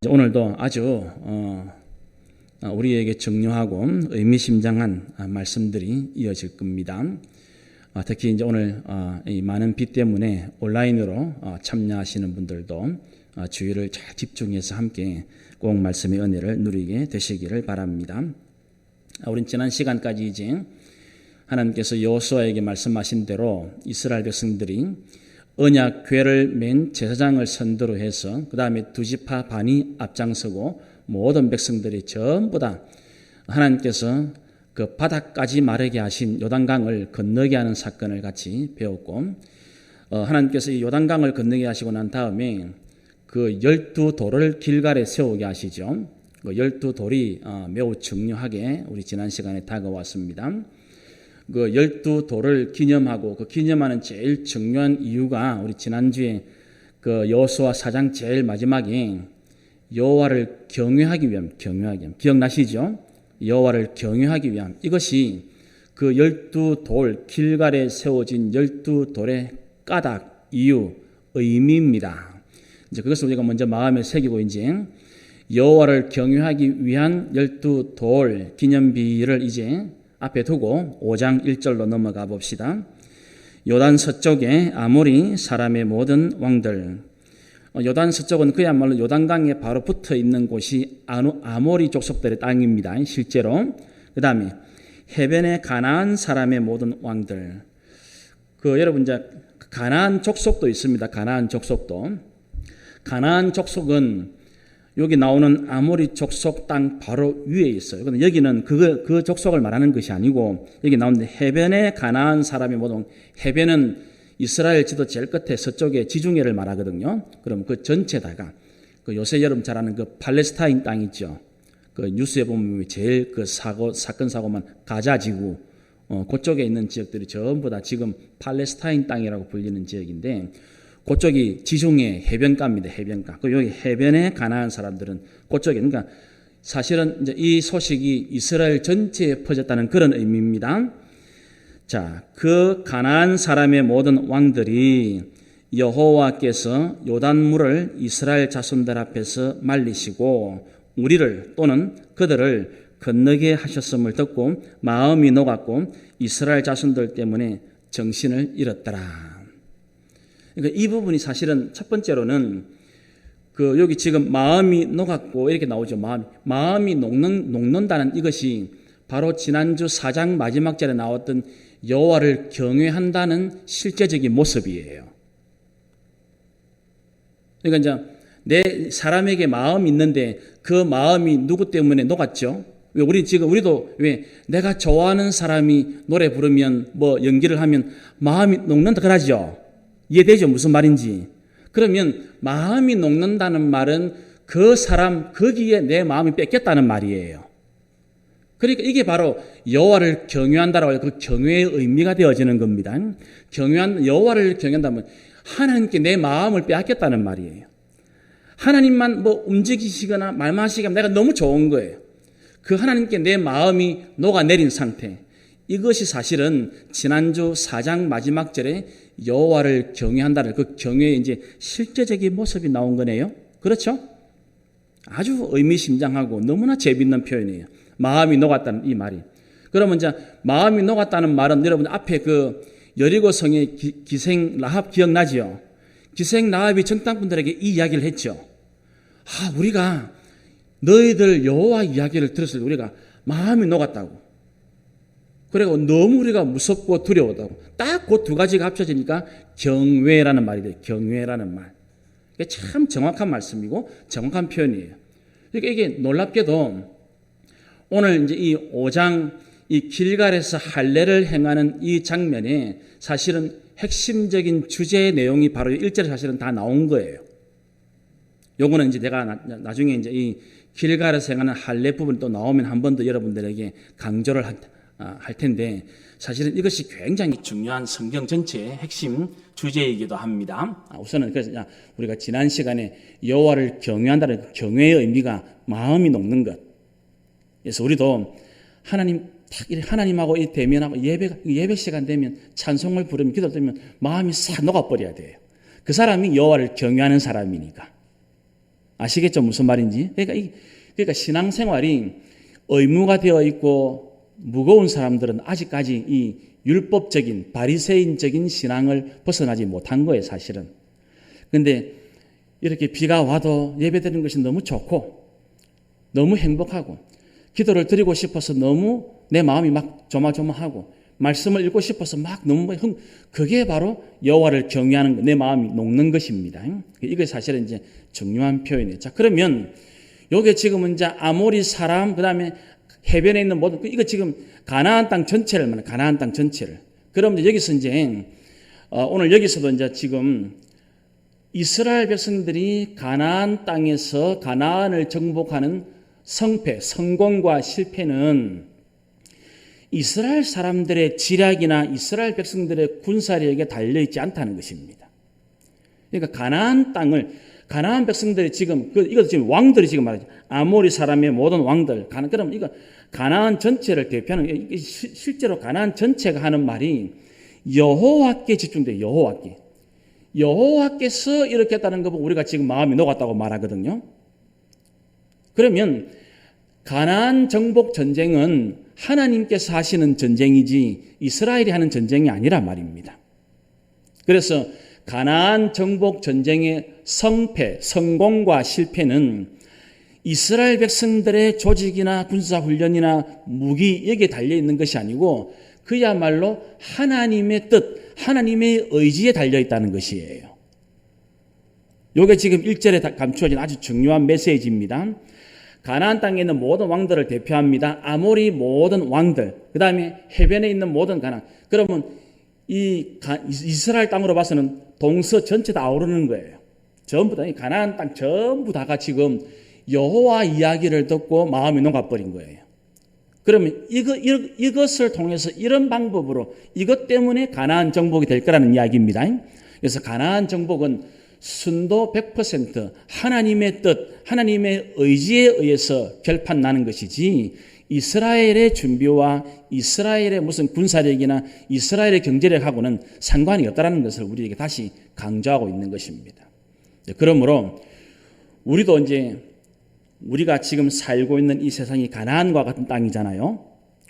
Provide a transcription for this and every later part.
오늘도 아주 우리에게 중요하고 의미심장한 말씀들이 이어질 겁니다. 특히 이제 오늘 이 많은 비 때문에 온라인으로 참여하시는 분들도 주의를 잘 집중해서 함께 꼭 말씀의 은혜를 누리게 되시기를 바랍니다. 우린 지난 시간까지 이제 하나님께서 여호수아에게 말씀하신 대로 이스라엘 백성들이 언약 궤를 맨 제사장을 선두로 해서 그 다음에 두 지파 반이 앞장서고 모든 백성들이 전부 다 하나님께서 그 바닥까지 마르게 하신 요단강을 건너게 하는 사건을 같이 배웠고, 하나님께서 이 요단강을 건너게 하시고 난 다음에 그 12돌을 길갈에 세우게 하시죠. 그 12돌이 매우 중요하게 우리 지난 시간에 다가왔습니다. 그 12돌을 기념하고 그 기념하는 제일 중요한 이유가 우리 지난주에 그 여호수아 4장 제일 마지막에 여호와를 경외하기 위함, 기억나시죠? 여호와를 경외하기 위함. 이것이 그 12돌, 길갈에 세워진 12돌의 까닭, 이유, 의미입니다. 이제 그것을 우리가 먼저 마음에 새기고 이제 여호와를 경외하기 위한 12돌 기념비를 이제 앞에 두고 5장 1절로 넘어가 봅시다. 요단 서쪽에 아모리 사람의 모든 왕들. 요단 서쪽은 그야말로 요단강에 바로 붙어 있는 곳이 아모리 족속들의 땅입니다. 실제로. 그 다음에 해변의 가나안 사람의 모든 왕들. 여러분 이제 가나안 족속도 있습니다. 가나안 족속도. 가나안 족속은 여기 나오는 아모리 족속 땅 바로 위에 있어요. 근데 여기는 그 족속을 말하는 것이 아니고 여기 나오는데 해변의 가나안 사람의 모든, 해변은 이스라엘 지도 제일 끝에 서쪽에 지중해를 말하거든요. 그럼 그 전체다가 그 요새 여러분 잘 아는 그 팔레스타인 땅 있죠. 그 뉴스에 보면 제일 그 사건 사고만 가자 지구 그쪽에 있는 지역들이 전부 다 지금 팔레스타인 땅이라고 불리는 지역인데, 그쪽이 지중해 해변가입니다. 해변가. 그 여기 해변에 가나안 사람들은 그쪽에, 그러니까 사실은 이제 이 소식이 이스라엘 전체에 퍼졌다는 그런 의미입니다. 자, 그 가나안 사람의 모든 왕들이 여호와께서 요단물을 이스라엘 자손들 앞에서 말리시고 우리를 또는 그들을 건너게 하셨음을 듣고 마음이 녹았고 이스라엘 자손들 때문에 정신을 잃었더라. 그러니까 이 부분이 사실은 첫 번째로는 여기 지금 마음이 녹았고 이렇게 나오죠. 마음이 녹는다는 이것이 바로 지난주 4장 마지막 절에 나왔던 여호와를 경외한다는 실제적인 모습이에요. 그러니까 이제 내 사람에게 마음이 있는데 그 마음이 누구 때문에 녹았죠? 우리도 왜 내가 좋아하는 사람이 노래 부르면 뭐 연기를 하면 마음이 녹는다 그러죠. 이해되죠? 무슨 말인지. 그러면 마음이 녹는다는 말은 그 사람 거기에 내 마음이 뺏겼다는 말이에요. 그러니까 이게 바로 여호와를 경외한다라고 해서 그 경외의 의미가 되어지는 겁니다. 여호와를 경외한다면 하나님께 내 마음을 빼앗겼다는 말이에요. 하나님만 뭐 움직이시거나 말씀하시거나 내가 너무 좋은 거예요. 그 하나님께 내 마음이 녹아내린 상태. 이것이 사실은 지난주 4장 마지막 절에 여호와를 경외한다는 그 경외의 이제 실제적인 모습이 나온 거네요. 그렇죠? 아주 의미심장하고 너무나 재밌는 표현이에요. 마음이 녹았다는 이 말이. 그러면 이제 마음이 녹았다는 말은 여러분 앞에 그 여리고 성의 기생 라합 기억나지요? 기생 라합이 정탐꾼들에게 이 이야기를 했죠. 우리가 너희들 여호와 이야기를 들었을 때 우리가 마음이 녹았다고. 그리고 너무 우리가 무섭고 두려웠다고. 딱 그 두 가지가 합쳐지니까 경외라는 말이 돼요. 경외라는 말. 이게 참 정확한 말씀이고 정확한 표현이에요. 그러니까 이게 놀랍게도 오늘 이제 이 5장 이 길갈에서 할례를 행하는 이 장면에 사실은 핵심적인 주제의 내용이 바로 1절에 사실은 다 나온 거예요. 요거는 이제 내가 나중에 이제 이 길갈에서 행하는 할례 부분이 또 나오면 한 번 더 여러분들에게 강조를 할 텐데, 사실은 이것이 굉장히 중요한 성경 전체의 핵심 주제이기도 합니다. 우선은 그래서 우리가 지난 시간에 여호와를 경외한다는 경외의 의미가 마음이 녹는 것. 그래서 우리도 하나님하고 이 대면하고 예배 시간 되면 찬송을 부르면 기도를 드리면 마음이 싹 녹아버려야 돼요. 그 사람이 여호와를 경외하는 사람이니까. 아시겠죠? 무슨 말인지? 그러니까 신앙생활이 의무가 되어 있고 무거운 사람들은 아직까지 이 율법적인 바리새인적인 신앙을 벗어나지 못한 거예요, 사실은. 근데 이렇게 비가 와도 예배드리는 것이 너무 좋고 너무 행복하고 기도를 드리고 싶어서 너무 내 마음이 막 조마조마하고 말씀을 읽고 싶어서 막 너무 그게 바로 여호와를 경외하는 내 마음이 녹는 것입니다. 이게 사실은 이제 중요한 표현이에요. 자, 그러면 요게 지금은 이제 아모리 사람 그다음에 해변에 있는 모든 이거 지금 가나안 땅 전체를 말해요. 가나안 땅 전체를. 그럼 이제 여기서 이제 오늘 여기서도 이제 지금 이스라엘 백성들이 가나안 땅에서 가나안을 정복하는 성패, 성공과 실패는 이스라엘 사람들의 지략이나 이스라엘 백성들의 군사력에 달려있지 않다는 것입니다. 그러니까 가나안 백성들이 지금, 이것도 지금 왕들이 지금 말하죠. 아모리 사람의 모든 왕들. 그럼 이거 가나안 전체를 대표하는, 실제로 가나안 전체가 하는 말이 여호와께 집중돼요. 여호와께. 여호와께서 이렇게 했다는 거 보고 우리가 지금 마음이 녹았다고 말하거든요. 그러면 가나안 정복 전쟁은 하나님께서 하시는 전쟁이지 이스라엘이 하는 전쟁이 아니란 말입니다. 그래서 가나안 정복 전쟁의 성패, 성공과 실패는 이스라엘 백성들의 조직이나 군사훈련이나 무기 여기에 달려있는 것이 아니고 그야말로 하나님의 뜻, 하나님의 의지에 달려있다는 것이에요. 이게 지금 1절에 감추어진 아주 중요한 메시지입니다. 가나안 땅에 있는 모든 왕들을 대표합니다. 아모리 모든 왕들, 그 다음에 해변에 있는 모든 가나안. 그러면 이스라엘 땅으로 봐서는 동서 전체 다 아우르는 거예요. 전부 다, 이 가나안 땅 전부 다가 지금 여호와 이야기를 듣고 마음이 녹아버린 거예요. 그러면 이것을 통해서 이런 방법으로 이것 때문에 가나안 정복이 될 거라는 이야기입니다. 그래서 가나안 정복은 순도 100% 하나님의 뜻, 하나님의 의지에 의해서 결판 나는 것이지 이스라엘의 준비와 이스라엘의 무슨 군사력이나 이스라엘의 경제력하고는 상관이 없다는 것을 우리에게 다시 강조하고 있는 것입니다. 그러므로 우리도 이제 우리가 지금 살고 있는 이 세상이 가나안과 같은 땅이잖아요.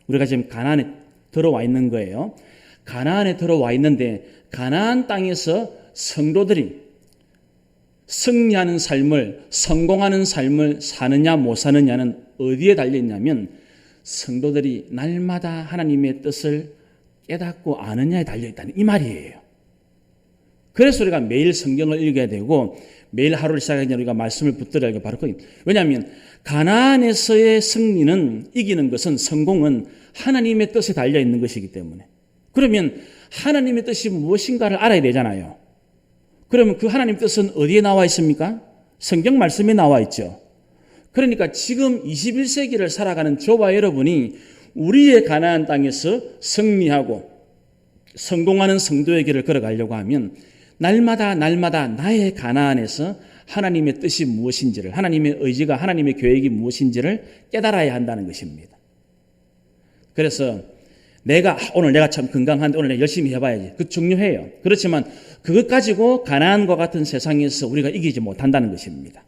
우리가 지금 가나안에 들어와 있는 거예요. 가나안에 들어와 있는데 가나안 땅에서 성도들이 승리하는 삶을, 성공하는 삶을 사느냐 못 사느냐는 어디에 달려있냐면 성도들이 날마다 하나님의 뜻을 깨닫고 아느냐에 달려있다는 이 말이에요. 그래서 우리가 매일 성경을 읽어야 되고 매일 하루를 시작하기 전에 우리가 말씀을 붙들어야 하는 게 바로 거예요. 왜냐하면 가나안에서의 승리는, 이기는 것은, 성공은 하나님의 뜻에 달려있는 것이기 때문에. 그러면 하나님의 뜻이 무엇인가를 알아야 되잖아요. 그러면 그 하나님 뜻은 어디에 나와 있습니까? 성경 말씀에 나와 있죠. 그러니까 지금 21세기를 살아가는 저와 여러분이 우리의 가나안 땅에서 승리하고 성공하는 성도의 길을 걸어가려고 하면 날마다 나의 가나안에서 하나님의 뜻이 무엇인지를, 하나님의 의지가, 하나님의 계획이 무엇인지를 깨달아야 한다는 것입니다. 그래서 오늘 내가 참 건강한데 오늘 내가 열심히 해봐야지. 그 중요해요. 그렇지만 그것 가지고 가나안과 같은 세상에서 우리가 이기지 못한다는 것입니다.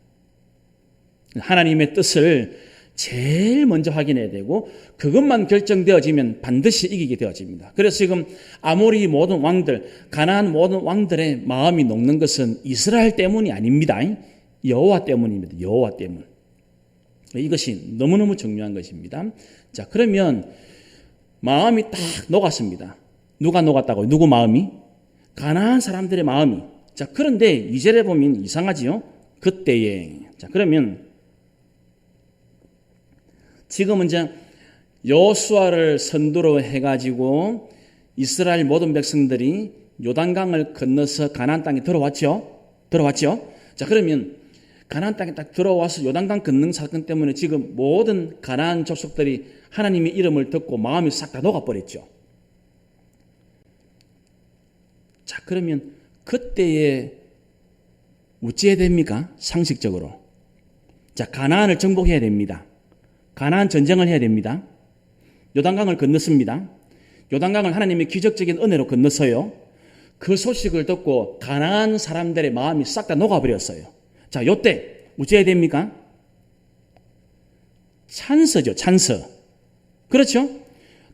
하나님의 뜻을 제일 먼저 확인해야 되고 그것만 결정되어지면 반드시 이기게 되어집니다. 그래서 지금 아모리 모든 왕들, 가나안 모든 왕들의 마음이 녹는 것은 이스라엘 때문이 아닙니다. 여호와 때문입니다. 여호와 때문. 이것이 너무너무 중요한 것입니다. 자, 그러면 마음이 딱 녹았습니다. 누가 녹았다고요? 누구 마음이? 가나안 사람들의 마음이. 자, 그런데 2절에 보면 이상하지요? 그때에. 자, 그러면 지금은 이제 여호수아를 선두로 해가지고 이스라엘 모든 백성들이 요단강을 건너서 가나안 땅에 들어왔죠? 자, 그러면 가나안 땅에 딱 들어와서 요단강 건능 사건 때문에 지금 모든 가나안 족속들이 하나님의 이름을 듣고 마음이 싹 다 녹아버렸죠. 자, 그러면 그때에 어찌해야 됩니까? 상식적으로. 자, 가나안을 정복해야 됩니다. 가나안 전쟁을 해야 됩니다. 요단강을 건넜습니다. 요단강을 하나님의 기적적인 은혜로 건너서요. 그 소식을 듣고 가나안 사람들의 마음이 싹 다 녹아버렸어요. 자, 요때 어째야 됩니까? 찬서죠, 찬서. 그렇죠?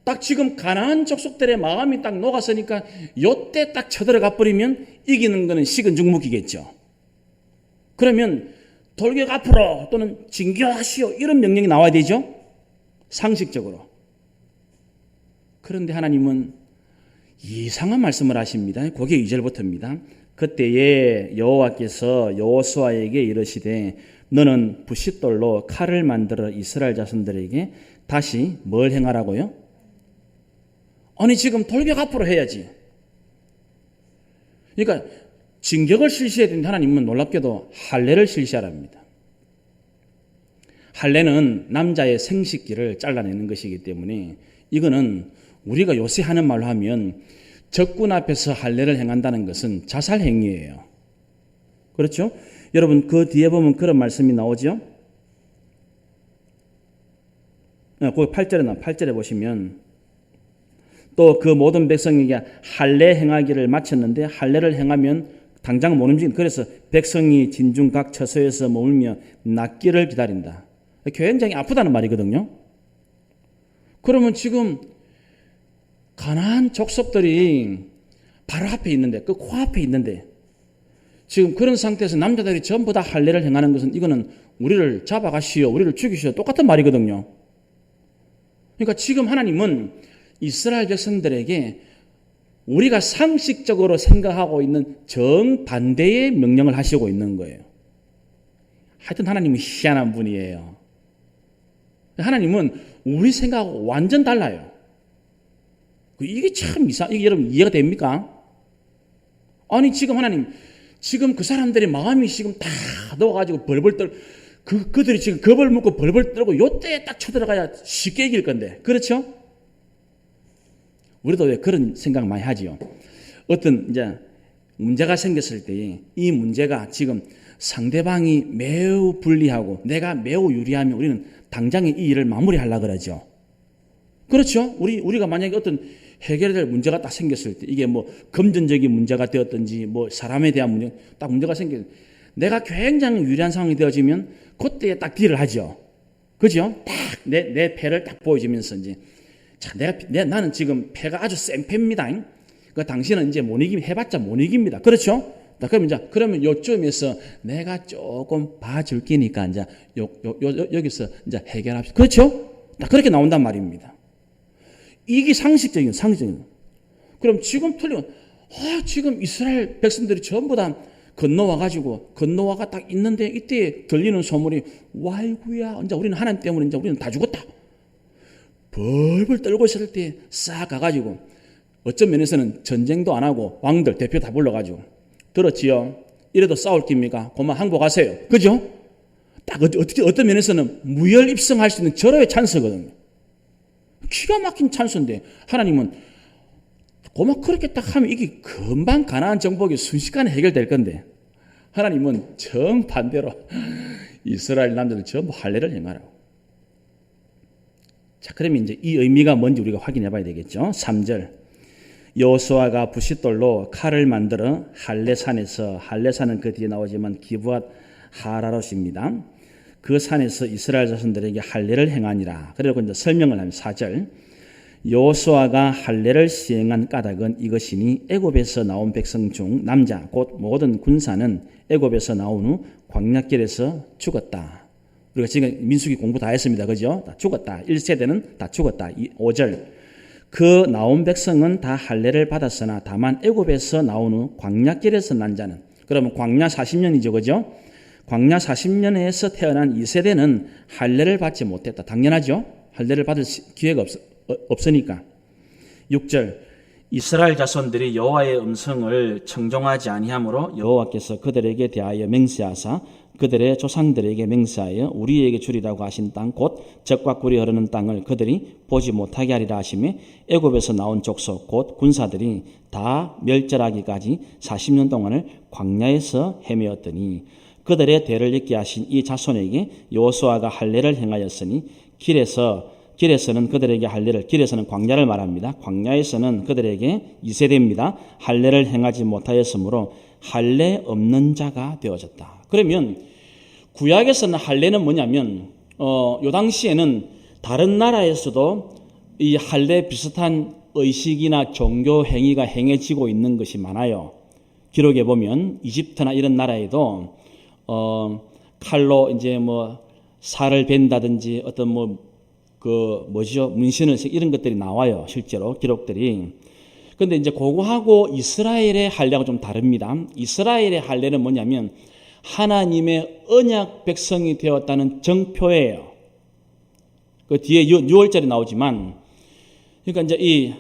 딱 지금 가나안 족속들의 마음이 딱 녹았으니까 요때 딱 쳐들어가 버리면 이기는 거는 식은 죽 먹기겠죠. 그러면 돌격 앞으로 또는 진교하시오 이런 명령이 나와야 되죠. 상식적으로. 그런데 하나님은 이상한 말씀을 하십니다. 그게 2절부터입니다. 그때에 여호와께서 여호수아에게 이르시되 너는 부싯돌로 칼을 만들어 이스라엘 자손들에게 다시 뭘 행하라고요? 아니 지금 돌격 앞으로 해야지. 그러니까 진격을 실시해야 되는데 하나님은 놀랍게도 할례를 실시하랍니다. 할례는 남자의 생식기를 잘라내는 것이기 때문에 이거는 우리가 요새 하는 말로 하면 적군 앞에서 할례를 행한다는 것은 자살 행위예요. 그렇죠? 여러분 그 뒤에 보면 그런 말씀이 나오죠. 거기 8절에 보시면 또 그 모든 백성에게 할례 행하기를 마쳤는데 할례를 행하면 당장 못 움직인다. 그래서 백성이 진중 각 처소에서 머물며 낫기를 기다린다. 굉장히 아프다는 말이거든요. 그러면 지금 가나안 족속들이 바로 앞에 있는데 그 코앞에 있는데 지금 그런 상태에서 남자들이 전부 다 할례를 행하는 것은 이거는 우리를 잡아가시오, 우리를 죽이시오 똑같은 말이거든요. 그러니까 지금 하나님은 이스라엘 백성들에게 우리가 상식적으로 생각하고 있는 정반대의 명령을 하시고 있는 거예요. 하여튼 하나님은 희한한 분이에요. 하나님은 우리 생각하고 완전 달라요. 이게 참 이게 여러분 이해가 됩니까? 아니 지금 하나님 지금 그 사람들의 마음이 지금 다 넣어가지고 벌벌 떨 그들이 지금 겁을 먹고 벌벌 떨고 요때에 딱 쳐들어가야 쉽게 이길 건데 그렇죠? 우리도 왜 그런 생각 많이 하지요. 어떤 이제 문제가 생겼을 때 이 문제가 지금 상대방이 매우 불리하고 내가 매우 유리하면 우리는 당장에 이 일을 마무리하려고 그러죠. 그렇죠? 우리가 만약에 어떤 해결될 문제가 딱 생겼을 때 이게 뭐 금전적인 문제가 되었든지 뭐 사람에 대한 문제가 생겨 내가 굉장히 유리한 상황이 되어지면 그때에 딱 딜을 하죠. 그죠? 딱 내 패를 딱 보여주면서 이제 자, 나는 지금 패가 아주 센 패입니다. 그 당신은 이제 못 이기면 해봤자 못 이깁니다. 그렇죠? 그러면 요점에서 내가 조금 봐줄 끼니까 이제 여기서 이제 해결합시다. 그렇죠? 딱 그렇게 나온단 말입니다. 이게 상식적인. 그럼 지금 틀리면 지금 이스라엘 백성들이 전부 다 건너와가 딱 있는데 이때 들리는 소문이 와이구야 이제 우리는 하나님 때문에 이제 우리는 다 죽었다. 벌벌 떨고 있을 때 싹 가가지고 어떤 면에서는 전쟁도 안 하고 왕들 대표 다 불러가지고 들었지요? 이래도 싸울 깁니까? 그만 항복하세요. 그죠? 딱 어떤 면에서는 무혈입성할 수 있는 절호의 찬스거든요. 기가 막힌 찬스인데 하나님은 고막 그렇게 딱 하면 이게 금방 가나안 정복이 순식간에 해결될 건데 하나님은 정반대로 이스라엘 남자들 전부 할례를 행하라고. 자, 그러면 이제 이 의미가 뭔지 우리가 확인해 봐야 되겠죠. 3절. 여호수아가 부싯돌로 칼을 만들어 할례산에서 할례산은 그 뒤에 나오지만 기브앗 하라롯입니다. 그 산에서 이스라엘 자손들에게 할례를 행하니라. 그리고 이제 설명을 하면 4절. 여호수아가 할례를 시행한 까닭은 이것이니 애굽에서 나온 백성 중 남자 곧 모든 군사는 애굽에서 나온 후 광야길에서 죽었다. 우리가 지금 민수기 공부 다 했습니다. 그죠? 다 죽었다. 1세대는 다 죽었다. 5절. 그 나온 백성은 다 할례를 받았으나 다만 애굽에서 나온 후 광야길에서 난 자는 그러면 광야 40년이죠. 그죠? 광야 40년에서 태어난 2세대는 할례를 받지 못했다. 당연하죠. 할례를 받을 기회가 없으니까. 6절. 이스라엘 자손들이 여호와의 음성을 청종하지 아니하므로 여호와께서 그들에게 대하여 맹세하사 그들의 조상들에게 맹세하여 우리에게 주리라고 하신 땅 곧 젖과 꿀이 흐르는 땅을 그들이 보지 못하게 하리라 하시매 애굽에서 나온 족속 곧 군사들이 다 멸절하기까지 40년 동안을 광야에서 헤매었더니 그들의 대를 잇게 하신 이 자손에게 여호수아가 할례를 행하였으니 길에서는 그들에게 할례를 길에서는 광야를 말합니다. 광야에서는 그들에게 2세대입니다. 할례를 행하지 못하였으므로 할례 없는 자가 되어졌다. 그러면 구약에서는 할례는 뭐냐면 요 당시에는 다른 나라에서도 이 할례 비슷한 의식이나 종교 행위가 행해지고 있는 것이 많아요. 기록에 보면 이집트나 이런 나라에도 칼로 이제 뭐 살을 벤다든지 어떤 문신을 이런 것들이 나와요. 실제로 기록들이. 근데 이제 그거하고 이스라엘의 할례하고 좀 다릅니다. 이스라엘의 할례는 뭐냐면 하나님의 언약 백성이 되었다는 정표예요. 그 뒤에 6월절이 나오지만, 그러니까 이제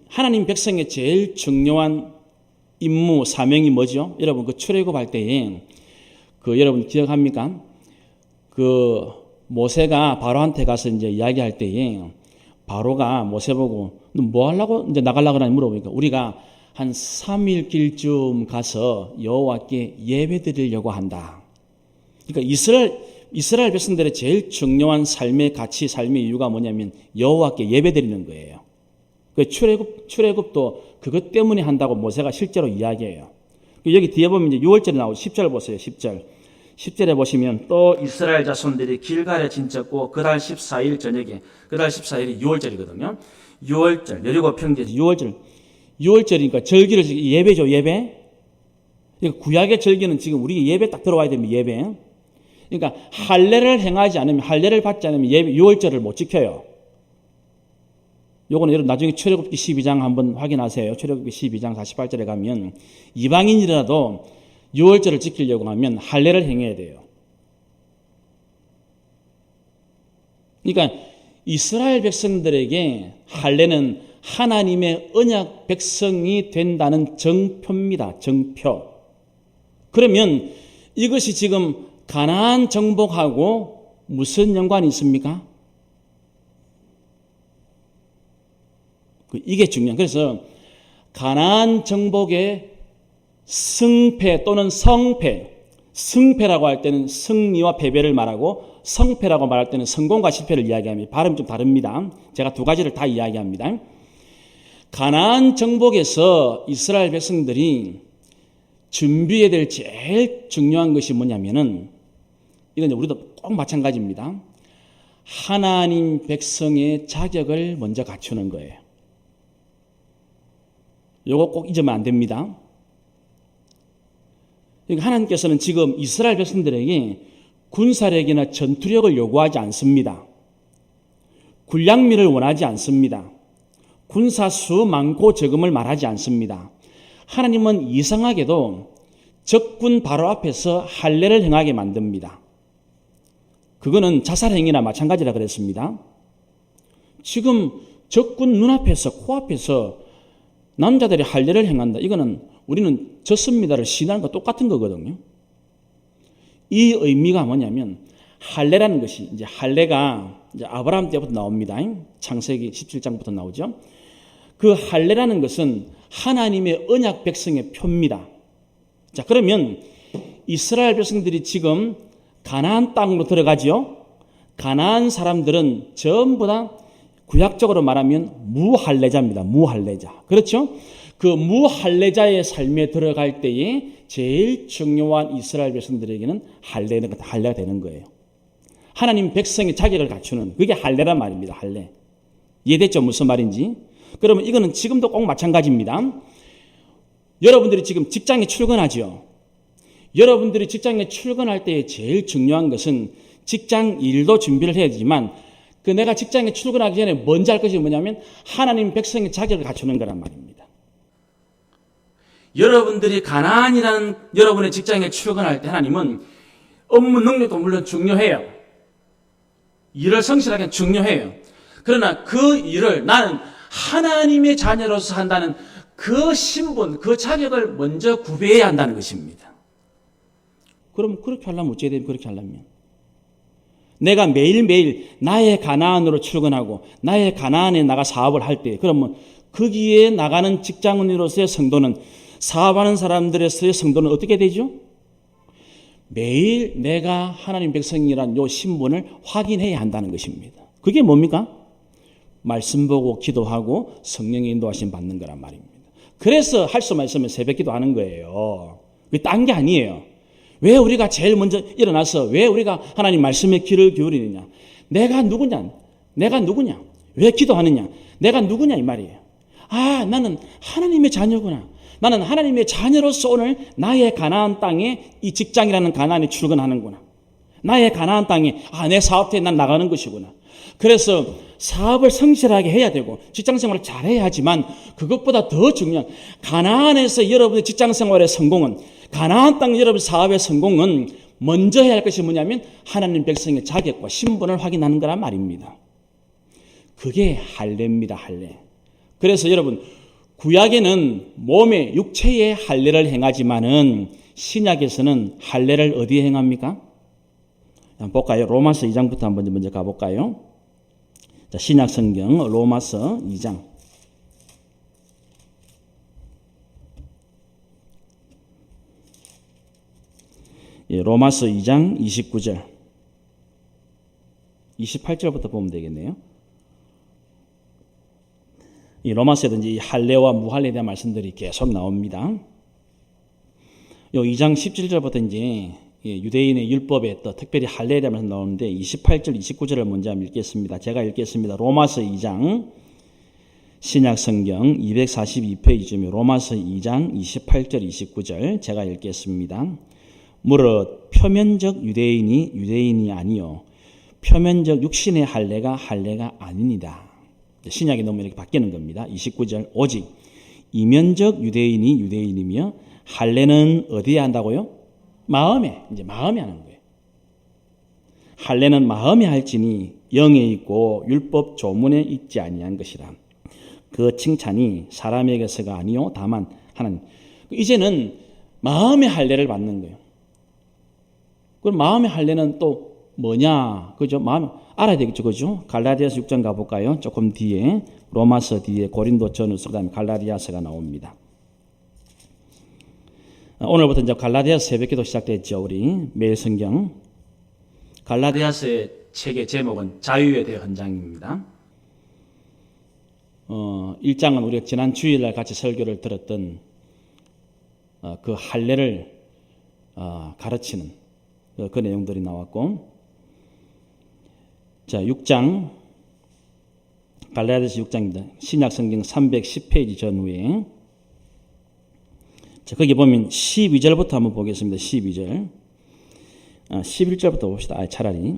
하나님 백성의 제일 중요한 임무, 사명이 뭐죠? 여러분, 그 출애굽할 때에, 여러분 기억합니까? 모세가 바로한테 가서 이제 이야기할 때에, 바로가 모세 보고, 너 뭐 하려고 이제 나가려고 하나 물어보니까, 우리가 한 3일 길쯤 가서 여호와께 예배 드리려고 한다. 그러니까 이스라엘 백성들의 제일 중요한 삶의 가치, 삶의 이유가 뭐냐면 여호와께 예배 드리는 거예요. 그 출애굽도 그것 때문에 한다고 모세가 실제로 이야기해요. 여기 뒤에 보면 이제 6월절에 나오죠. 10절 보세요. 10절. 10절에 보시면 또 이스라엘 자손들이 길갈에 진쳤고 그달 14일 저녁에, 그달 14일이 6월절이거든요. 6월절, 여리고 평지에서 6월절이니까 절기를 예배죠, 예배. 그러니까 구약의 절기는 지금 우리 예배 딱 들어와야 됩니다, 예배. 그러니까 할례를 행하지 않으면, 할례를 받지 않으면 예배 6월절을 못 지켜요. 요거는 여러분 나중에 출애굽기 12장 한번 확인하세요. 출애굽기 12장 48절에 가면 이방인이라도 6월절을 지키려고 하면 할례를 행해야 돼요. 그러니까 이스라엘 백성들에게 할례는 하나님의 언약 백성이 된다는 정표입니다. 정표. 그러면 이것이 지금 가나안 정복하고 무슨 연관이 있습니까? 이게 중요한. 그래서 가나안 정복의 승패 또는 성패, 승패라고 할 때는 승리와 패배를 말하고 성패라고 말할 때는 성공과 실패를 이야기합니다. 발음이 좀 다릅니다. 제가 두 가지를 다 이야기합니다. 가나안 정복에서 이스라엘 백성들이 준비해야 될 제일 중요한 것이 뭐냐면은, 이건 우리도 꼭 마찬가지입니다. 하나님 백성의 자격을 먼저 갖추는 거예요. 이거 꼭 잊으면 안 됩니다. 그러니까 하나님께서는 지금 이스라엘 백성들에게 군사력이나 전투력을 요구하지 않습니다. 군량미를 원하지 않습니다. 군사수 많고 적음을 말하지 않습니다. 하나님은 이상하게도 적군 바로 앞에서 할례를 행하게 만듭니다. 그거는 자살행위나 마찬가지라 그랬습니다. 지금 적군 눈앞에서, 코앞에서 남자들이 할례를 행한다. 이거는 우리는 졌습니다를 시인하는 거 똑같은 거거든요. 이 의미가 뭐냐면 할례라는 것이, 이제 할례가 이제 아브라함 때부터 나옵니다. 창세기 17장부터 나오죠. 그 할례라는 것은 하나님의 언약 백성의 표입니다. 자, 그러면 이스라엘 백성들이 지금 가나안 땅으로 들어가죠. 가나안 사람들은 전부 다 구약적으로 말하면 무할례자입니다. 무할례자. 그렇죠? 그 무할례자의 삶에 들어갈 때에 제일 중요한 이스라엘 백성들에게는 할례가 되는 거예요. 하나님 백성의 자격을 갖추는, 그게 할례란 말입니다. 할례. 이해됐죠? 무슨 말인지? 그러면 이거는 지금도 꼭 마찬가지입니다. 여러분들이 지금 직장에 출근하죠. 여러분들이 직장에 출근할 때 제일 중요한 것은 직장 일도 준비를 해야 되지만, 내가 직장에 출근하기 전에 먼저 할 것이 뭐냐면 하나님 백성의 자격을 갖추는 거란 말입니다. 여러분들이 가나안이라는 여러분의 직장에 출근할 때 하나님은 업무 능력도 물론 중요해요. 일을 성실하게 중요해요. 그러나 그 일을 나는 하나님의 자녀로서 한다는 그 신분, 그 자격을 먼저 구비해야 한다는 것입니다. 그럼 그렇게 하려면 어찌해야 됩니까? 그렇게 하려면 내가 매일매일 나의 가나안으로 출근하고 나의 가나안에 나가 사업을 할 때, 그러면 거기에 나가는 직장인으로서의 성도는, 사업하는 사람들에서의 성도는 어떻게 되죠? 매일 내가 하나님 백성이라는 요 신분을 확인해야 한다는 것입니다. 그게 뭡니까? 말씀 보고 기도하고 성령의 인도하심 받는 거란 말입니다. 그래서 할 수만 있으면 새벽 기도하는 거예요. 그게 딴 게 아니에요. 왜 우리가 제일 먼저 일어나서 왜 우리가 하나님 말씀에 귀를 기울이느냐? 내가 누구냐? 내가 누구냐? 왜 기도하느냐? 내가 누구냐 이 말이에요. 아, 나는 하나님의 자녀구나. 나는 하나님의 자녀로서 오늘 나의 가나안 땅에 이 직장이라는 가나안에 출근하는구나. 나의 가나안 땅에 내 사업터에 난 나가는 것이구나. 그래서 사업을 성실하게 해야 되고 직장생활을 잘해야 하지만 그것보다 더 중요한 가나안에서 여러분의 직장생활의 성공은 가나안 땅 여러분 사업의 성공은 먼저 해야 할 것이 뭐냐면 하나님 백성의 자격과 신분을 확인하는 거란 말입니다. 그게 할례입니다. 할례. 그래서 여러분 구약에는 몸의 육체의 할례를 행하지만은 신약에서는 할례를 어디에 행합니까? 한번 볼까요? 로마서 2장부터 한번 먼저 가볼까요? 자, 신약 성경 로마서 2장. 예, 로마서 2장 29절. 28절부터 보면 되겠네요. 이 로마서에도 이제 할례와 무할례에 대한 말씀들이 계속 나옵니다. 요 2장 17절부터 이제 유대인의 율법에 또 특별히 할례에 대한 말씀 나오는데 28절, 29절을 먼저 읽겠습니다. 제가 읽겠습니다. 로마서 2장 신약 성경 242페이지며 로마서 2장 28절, 29절 제가 읽겠습니다. 무릇 표면적 유대인이 아니요 표면적 육신의 할례가 아닙니다. 신약의 논문이 이렇게 바뀌는 겁니다. 29절 오직 이면적 유대인이며 할례는 어디에 한다고요? 마음에 하는 거예요. 할례는 마음에 할지니 영에 있고 율법 조문에 있지 아니한 것이라. 그 칭찬이 사람에게서가 아니요 다만 하나님. 이제는 마음의 할례를 받는 거예요. 그럼 마음의 할례는 또 뭐냐? 그죠? 마음 알아야 되겠죠, 그죠? 갈라디아서 6장 가볼까요? 조금 뒤에 로마서 뒤에 고린도전서 그다음에 갈라디아서가 나옵니다. 오늘부터 이제 갈라디아서 새벽기도 시작됐죠. 우리 매일 성경 갈라디아서의 책의 제목은 자유에 대한 헌장입니다. 1장은 우리가 지난 주일날 같이 설교를 들었던 그 할례를 가르치는 그 내용들이 나왔고, 자 6장 갈라디아서 6장입니다. 신약 성경 310페이지 전후에 자, 거기 보면 12절부터 한번 보겠습니다. 12절. 11절부터 봅시다. 차라리.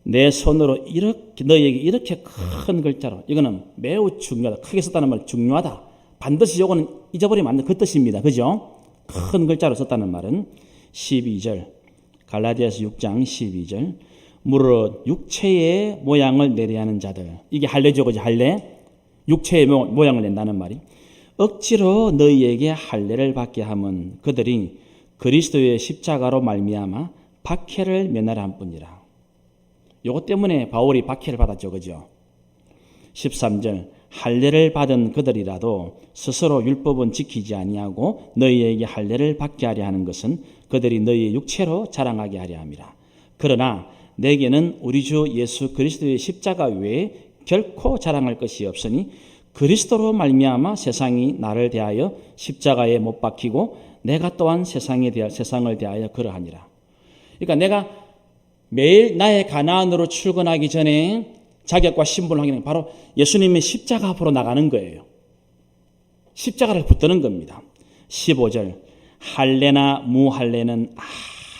내 손으로 이렇게, 너희에게 이렇게 큰 글자로, 이거는 매우 중요하다. 크게 썼다는 말 중요하다. 반드시 요거는 잊어버리면 안 돼. 그 뜻입니다. 그죠? 큰 글자로 썼다는 말은 12절. 갈라디아서 6장 12절. 무릇 육체의 모양을 내려하는 자들. 이게 할례죠. 그죠? 할례. 육체의 모양을 낸다는 말이. 억지로 너희에게 할례를 받게 함은 그들이 그리스도의 십자가로 말미암아 박해를 면하려 한 뿐이라. 요것 때문에 바울이 박해를 받았죠. 그죠? 13절 할례를 받은 그들이라도 스스로 율법은 지키지 아니하고 너희에게 할례를 받게 하려 하는 것은 그들이 너희의 육체로 자랑하게 하려 함이라. 그러나 내게는 우리 주 예수 그리스도의 십자가 외에 결코 자랑할 것이 없으니 그리스도로 말미암아 세상이 나를 대하여 십자가에 못 박히고 내가 또한 세상을 대하여 그러하니라. 그러니까 내가 매일 나의 가나안으로 출근하기 전에 자격과 신분을 확인하는 바로 예수님의 십자가 앞으로 나가는 거예요. 십자가를 붙드는 겁니다. 15절 할례나 무할례는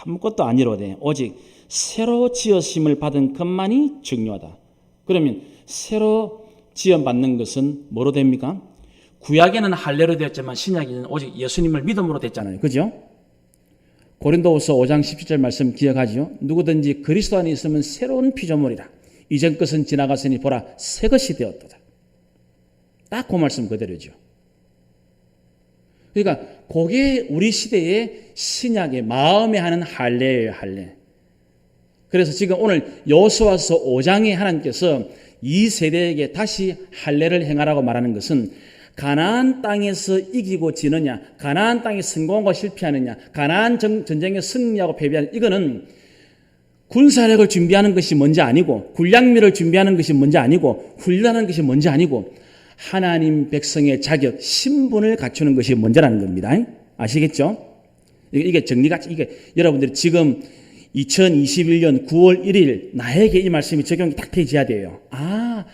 아무것도 아니로되 오직 새로 지으심을 받은 것만이 중요하다. 그러면 새로 지원받는 것은 뭐로 됩니까? 구약에는 할례로 되었지만 신약에는 오직 예수님을 믿음으로 됐잖아요. 그죠? 고린도후서 5장 17절 말씀 기억하죠? 누구든지 그리스도 안에 있으면 새로운 피조물이라. 이전 것은 지나갔으니 보라 새 것이 되었도다. 딱 그 말씀 그대로죠. 그러니까 그게 우리 시대의 신약의 마음에 하는 할례예요. 할례. 그래서 지금 오늘 여호수아서 5장에 하나님께서 이 세대에게 다시 할례를 행하라고 말하는 것은 가나안 땅에서 이기고 지느냐, 가나안 땅에 성공하고 실패하느냐, 가나안 전쟁에 승리하고 패배하느냐, 이거는 군사력을 준비하는 것이 먼저 아니고 군량미를 준비하는 것이 먼저 아니고 훈련하는 것이 먼저 아니고 하나님 백성의 자격, 신분을 갖추는 것이 먼저라는 겁니다. 아시겠죠? 이게 정리가, 이게 여러분들이 지금 2021년 9월 1일 나에게 이 말씀이 적용이 딱 되어야 돼요. 아,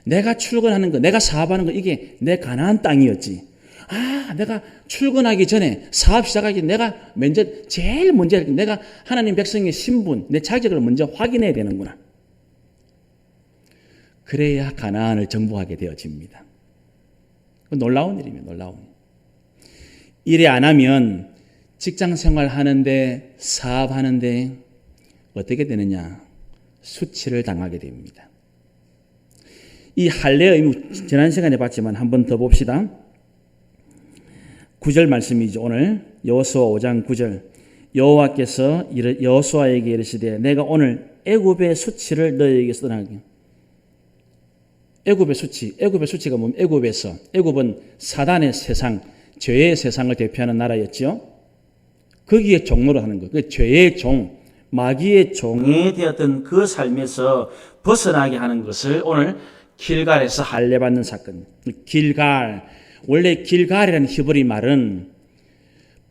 내가 출근하는 거, 내가 사업하는 거, 이게 내 가나안 땅이었지. 아, 내가 출근하기 전에 사업 시작하기 전에 내가 제일 먼저 내가 하나님 백성의 신분, 내 자격을 먼저 확인해야 되는구나. 그래야 가나안을 정복하게 되어집니다. 놀라운 일이면 놀라운 일. 이래 안 하면 직장 생활 하는데, 사업하는데 어떻게 되느냐? 수치를 당하게 됩니다. 이 할례의 의무, 지난 시간에 봤지만 한 번 더 봅시다. 9절 말씀이죠. 오늘 여호수아 5장 9절. 여호와께서 여호수아에게 이르시되 내가 오늘 애굽의 수치를 너희에게서 떠나게. 애굽의 수치가 뭐냐면 애굽은 사단의 세상, 죄의 세상을 대표하는 나라였죠. 거기에 종로를 하는 거. 그 죄의 종, 마귀의 종이 되었던 그 삶에서 벗어나게 하는 것을 오늘 길갈에서 할례받는 사건. 길갈, 원래 길갈이라는 히브리 말은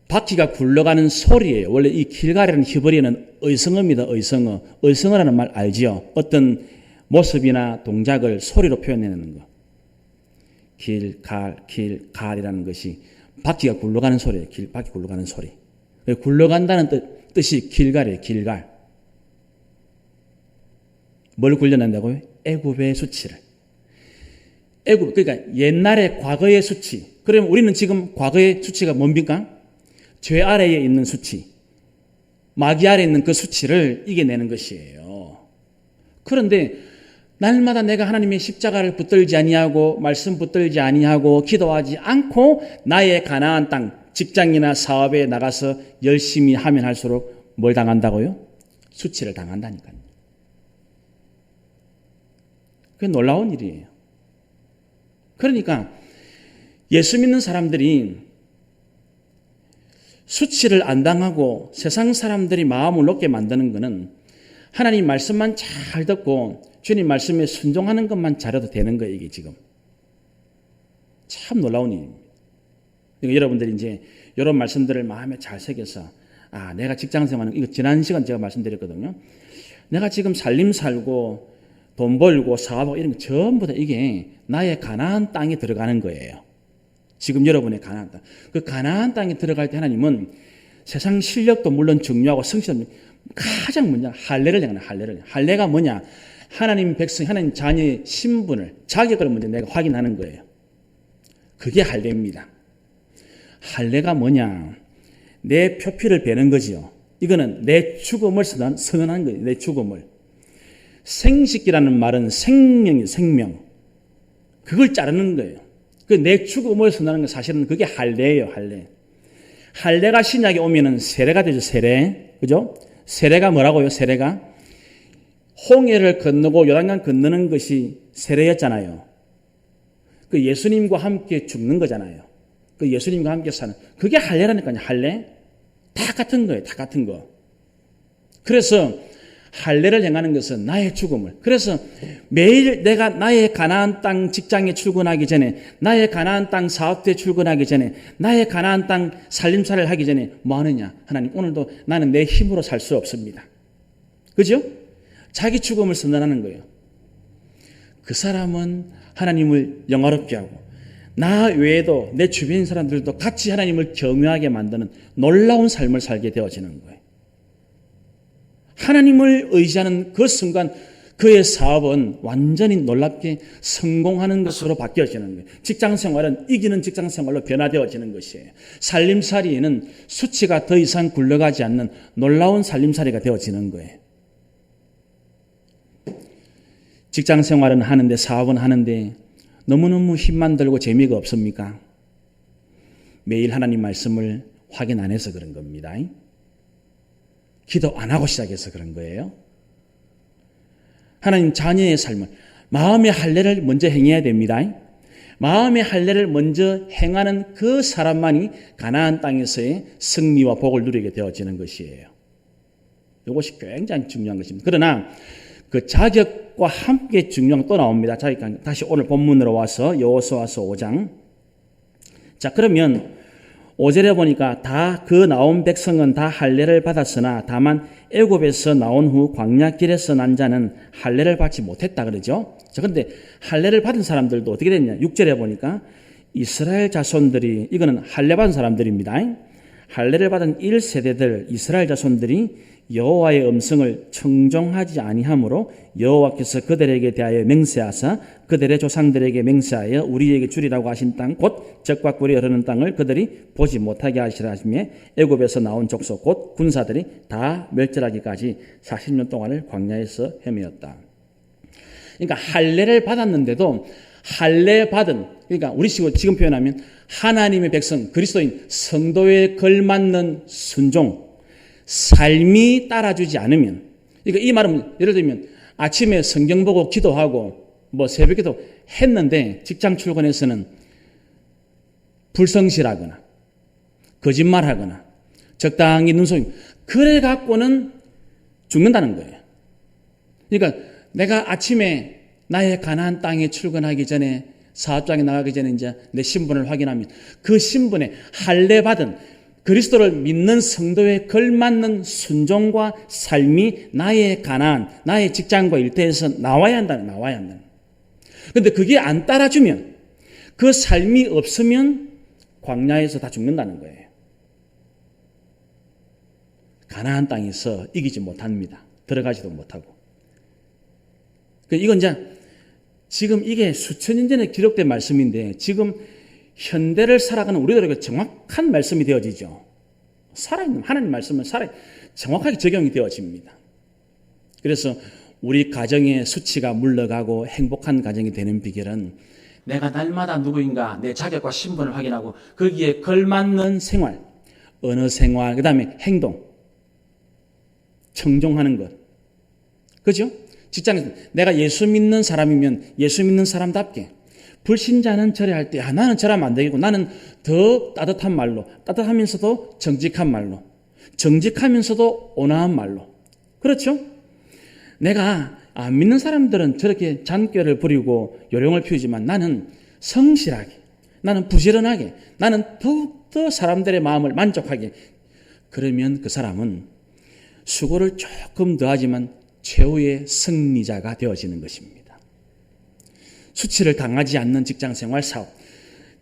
바퀴가 굴러가는 소리예요. 원래 이 길갈이라는 히브리어는 의성어입니다. 의성어. 의성어라는 말 알지요? 어떤 모습이나 동작을 소리로 표현해내는 거. 길갈이라는 것이 바퀴가 굴러가는 소리예요. 바퀴 굴러가는 소리. 굴러간다는 뜻이 길갈이에요. 길갈. 뭘 굴려낸다고요? 애굽의 수치를. 그러니까 옛날의 과거의 수치. 그러면 우리는 지금 과거의 수치가 뭡니까? 죄 아래에 있는 수치. 마귀 아래에 있는 그 수치를 이겨내는 것이에요. 그런데 날마다 내가 하나님의 십자가를 붙들지 아니하고 말씀 붙들지 아니하고 기도하지 않고 나의 가나안 땅, 직장이나 사업에 나가서 열심히 하면 할수록 뭘 당한다고요? 수치를 당한다니까요. 그게 놀라운 일이에요. 그러니까 예수 믿는 사람들이 수치를 안 당하고 세상 사람들이 마음을 높게 만드는 것은 하나님 말씀만 잘 듣고 주님 말씀에 순종하는 것만 잘해도 되는 거예요. 이게 지금. 참 놀라운 일입니다. 그러니까 여러분들이 이제 이런 말씀들을 마음에 잘 새겨서 내가 직장생활하는 이거 지난 시간 제가 말씀드렸거든요. 내가 지금 살림 살고 돈 벌고 사업하고 이런 거 전부 다 이게 나의 가나안 땅에 들어가는 거예요. 지금 여러분의 가나안 땅. 그 가나안 땅에 들어갈 때 하나님은 세상 실력도 물론 중요하고 성실은 가장 먼저 할례를 행하는 할례를. 할례가 뭐냐? 하나님 백성, 하나님 자녀의 신분을, 자격을 먼저 내가 확인하는 거예요. 그게 할례입니다. 할례가 뭐냐? 내 표피를 베는 거지요. 이거는 내 죽음을 선언하는 거예요. 내 죽음을. 생식기라는 말은 생명이에요. 생명. 그걸 자르는 거예요. 그 내 죽음을 선언하는 건 사실은 그게 할례예요. 할례. 할례가 신약에 오면은 세례가 되죠. 세례. 그죠? 세례가 뭐라고요? 세례가 홍해를 건너고 요단강 건너는 것이 세례였잖아요. 그 예수님과 함께 죽는 거잖아요. 그 예수님과 함께 사는 그게 할례라니까요. 할례. 다 같은 거예요. 다 같은 거. 그래서 할례를 행하는 것은 나의 죽음을. 그래서 매일 내가 나의 가나안 땅 직장에 출근하기 전에, 나의 가나안 땅 사업대에 출근하기 전에, 나의 가나안 땅 살림살이를 하기 전에 뭐 하느냐? 하나님, 오늘도 나는 내 힘으로 살 수 없습니다. 그죠? 자기 죽음을 선언하는 거예요. 그 사람은 하나님을 영화롭게 하고 나 외에도 내 주변 사람들도 같이 하나님을 경외하게 만드는 놀라운 삶을 살게 되어지는 거예요. 하나님을 의지하는 그 순간 그의 사업은 완전히 놀랍게 성공하는 것으로 바뀌어지는 거예요. 직장생활은 이기는 직장생활로 변화되어지는 것이에요. 살림살이에는 수치가 더 이상 굴러가지 않는 놀라운 살림살이가 되어지는 거예요. 직장생활은 하는데 사업은 하는데 너무너무 힘만 들고 재미가 없습니까? 매일 하나님 말씀을 확인 안 해서 그런 겁니다. 기도 안 하고 시작해서 그런 거예요. 하나님 자녀의 삶을 마음의 할례를 먼저 행해야 됩니다. 마음의 할례를 먼저 행하는 그 사람만이 가나안 땅에서의 승리와 복을 누리게 되어지는 것이에요. 이것이 굉장히 중요한 것입니다. 그러나 그 자격과 함께 중요한 또 나옵니다. 다시 오늘 본문으로 와서 여호수아서 5장. 자, 그러면 5절에 보니까 다 그 나온 백성은 다 할례를 받았으나 다만 애굽에서 나온 후 광야 길에서 난 자는 할례를 받지 못했다 그러죠. 자, 그런데 할례를 받은 사람들도 어떻게 됐냐? 6절에 보니까 이스라엘 자손들이, 이거는 할례 받은 사람들입니다. 할례를 받은 1세대들 이스라엘 자손들이 여호와의 음성을 청종하지 아니하므로 여호와께서 그들에게 대하여 맹세하사 그들의 조상들에게 맹세하여 우리에게 주리라고 하신 땅 곧 젖과 꿀이 흐르는 땅을 그들이 보지 못하게 하시라 하시며 애굽에서 나온 족속 곧 군사들이 다 멸절하기까지 40년 동안을 광야에서 헤매었다. 그러니까 할례를 받았는데도 할례 받은, 그러니까 우리 식으로 지금 표현하면 하나님의 백성 그리스도인 성도에 걸맞는 순종, 삶이 따라주지 않으면, 그러니까 이 말은 예를 들면 아침에 성경 보고 기도하고 뭐 새벽에도 했는데 직장 출근해서는 불성실하거나 거짓말하거나 적당히 눈속임, 그래 갖고는 죽는다는 거예요. 그러니까 내가 아침에 나의 가나안 땅에 출근하기 전에, 사업장에 나가기 전에 이제 내 신분을 확인하면 그 신분에 할례 받은 그리스도를 믿는 성도에 걸맞는 순종과 삶이 나의 가나안, 나의 직장과 일터에서 나와야 한다는. 그런데 그게 안 따라주면, 그 삶이 없으면 광야에서 다 죽는다는 거예요. 가나안 땅에서 이기지 못합니다. 들어가지도 못하고. 이건 이제 지금 이게 수천 년 전에 기록된 말씀인데 지금 현대를 살아가는 우리들에게 정확한 말씀이 되어지죠. 살아있는 하나님 말씀은 정확하게 적용이 되어집니다. 그래서 우리 가정의 수치가 물러가고 행복한 가정이 되는 비결은 내가 날마다 누구인가 내 자격과 신분을 확인하고 거기에 걸맞는 생활, 언어 생활, 그 다음에 행동, 청종하는 것. 그죠? 직장에서 내가 예수 믿는 사람이면 예수 믿는 사람답게, 불신자는 절해할 때 나는 절하면 안 되겠고 나는 더 따뜻한 말로, 따뜻하면서도 정직한 말로, 정직하면서도 온화한 말로. 그렇죠? 내가 안 믿는 사람들은 저렇게 잔꾀를 부리고 요령을 피우지만 나는 성실하게, 나는 부지런하게, 나는 더욱더 사람들의 마음을 만족하게. 그러면 그 사람은 수고를 조금 더 하지만 최후의 승리자가 되어지는 것입니다. 수치를 당하지 않는 직장생활, 사업,